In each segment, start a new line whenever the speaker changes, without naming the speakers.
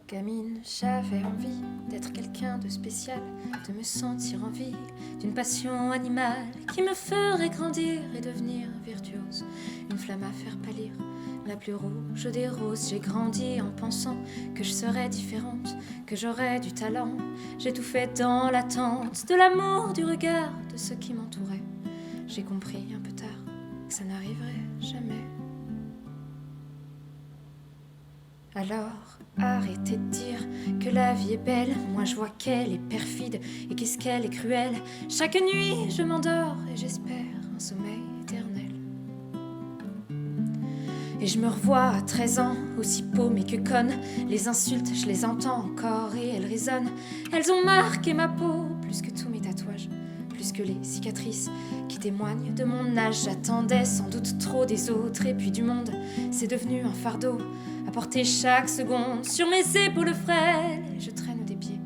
Gamine, j'avais envie d'être quelqu'un de spécial, de me sentir en vie d'une passion animale qui me ferait grandir et devenir virtuose. Une flamme à faire pâlir, la plus rouge des roses. J'ai grandi en pensant que je serais différente, que j'aurais du talent. J'ai tout fait dans l'attente de l'amour, du regard de ceux qui m'entouraient. J'ai compris un peu tard que ça n'arriverait jamais. Alors, arrêtez de dire que la vie est belle. Moi je vois qu'elle est perfide et qu'est-ce qu'elle est cruelle. Chaque nuit je m'endors et j'espère un sommeil éternel. Et je me revois à 13 ans, aussi paumée que conne. Les insultes, je les entends encore et elles résonnent. Elles ont marqué ma peau plus que tous mes tatouages, plus que les cicatrices qui témoignent de mon âge. J'attendais sans doute trop des autres et puis du monde. C'est devenu un fardeau à porter chaque seconde sur mes épaules frêles. Et je traîne des pieds,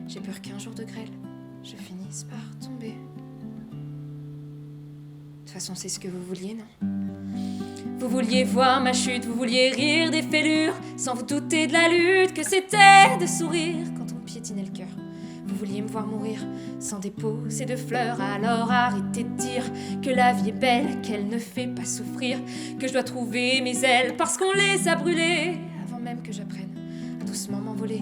j'ai peur qu'un jour de grêle je finisse par tomber. De toute façon c'est ce que vous vouliez, non? Vous vouliez voir ma chute, vous vouliez rire des fêlures, sans vous douter de la lutte que c'était de sourire quand on piétinait le cœur. Vous vouliez me voir mourir sans déposer de fleurs. Alors arrêtez de dire que la vie est belle, qu'elle ne fait pas souffrir, que je dois trouver mes ailes parce qu'on les a brûlées avant même que j'apprenne à doucement m'envoler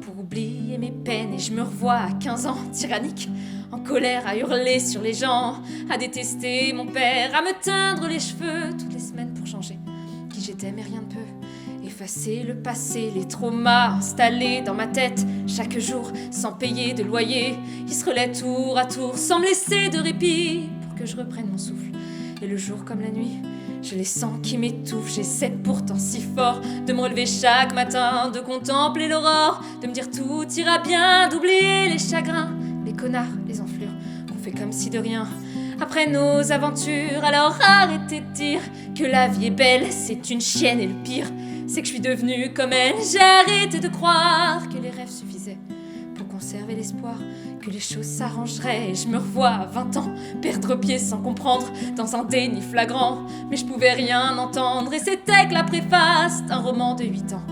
pour oublier mes peines. Et je me revois à 15 ans, tyrannique, en colère, à hurler sur les gens, à détester mon père, à me teindre les cheveux toutes les semaines pour changer qui j'étais, mais rien ne peut effacer le passé, les traumas installés dans ma tête chaque jour sans payer de loyer. Ils se relaient tour à tour sans me laisser de répit pour que je reprenne mon souffle. Et le jour comme la nuit, je les sens qui m'étouffent. J'essaie pourtant si fort de me relever chaque matin, de contempler l'aurore, de me dire tout ira bien, d'oublier les chagrins, les connards, les enflures qu'on fait comme si de rien après nos aventures. Alors arrêtez de dire que la vie est belle, c'est une chienne. Et le pire, c'est que je suis devenue comme elle. J'ai arrêté de croire que les rêves suffisaient pour conserver l'espoir que les choses s'arrangeraient. Et je me revois à 20 ans, perdre pied sans comprendre, dans un déni flagrant. Mais je pouvais rien entendre, et c'était que la préface d'un roman de 8 ans.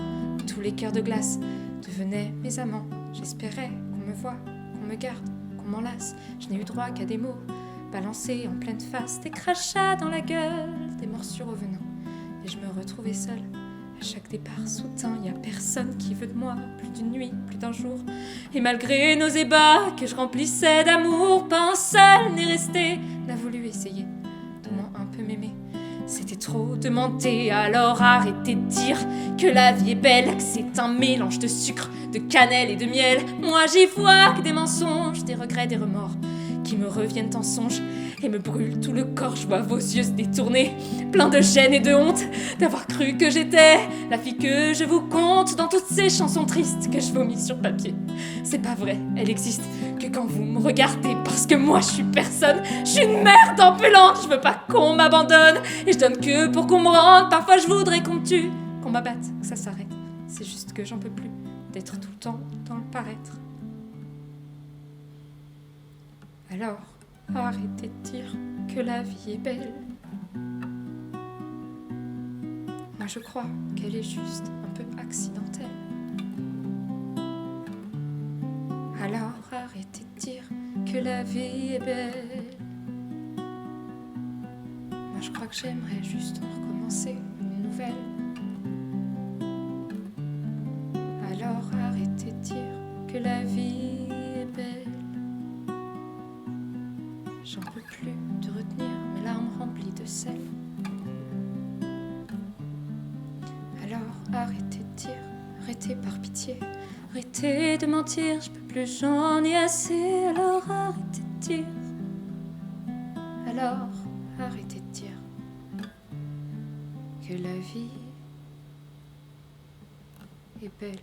Tous les cœurs de glace devenaient mes amants. J'espérais qu'on me voie, qu'on me garde, qu'on m'enlace. Je n'ai eu droit qu'à des mots balancés en pleine face, des crachats dans la gueule, des morsures au venin. Et je me retrouvais seule à chaque départ soudain. Y a personne qui veut de moi, plus d'une nuit, plus d'un jour. Et malgré nos ébats que je remplissais d'amour, pas un seul n'est resté, n'a voulu essayer de moins un peu m'aimer. C'était trop demandé. Alors arrêtez de dire que la vie est belle, que c'est un mélange de sucre, de cannelle et de miel. Moi j'y vois que des mensonges, des regrets, des remords qui me reviennent en songe et me brûlent tout le corps. Je vois vos yeux se détourner, plein de gêne et de honte d'avoir cru que j'étais la fille que je vous conte dans toutes ces chansons tristes que je vomis sur papier. C'est pas vrai, elle existe que quand vous me regardez, parce que moi je suis personne, je suis une merde ambulante. Je veux pas qu'on m'abandonne et je donne que pour qu'on me rende. Parfois je voudrais qu'on me tue, qu'on m'abatte, que ça s'arrête. C'est juste que j'en peux plus d'être tout le temps dans le paraître. Alors, arrêtez de dire que la vie est belle. Moi je crois qu'elle est juste un peu accidentelle. Alors arrêtez de dire que la vie est belle. Moi je crois que j'aimerais juste en recommencer une nouvelle. Alors arrêtez de dire que la vie est belle. J'en peux plus de retenir mes larmes remplies de sel. Alors arrêtez de dire, arrêtez par pitié, arrêtez de mentir, je peux plus, j'en ai assez. Alors arrêtez de dire, alors arrêtez de dire que la vie est belle.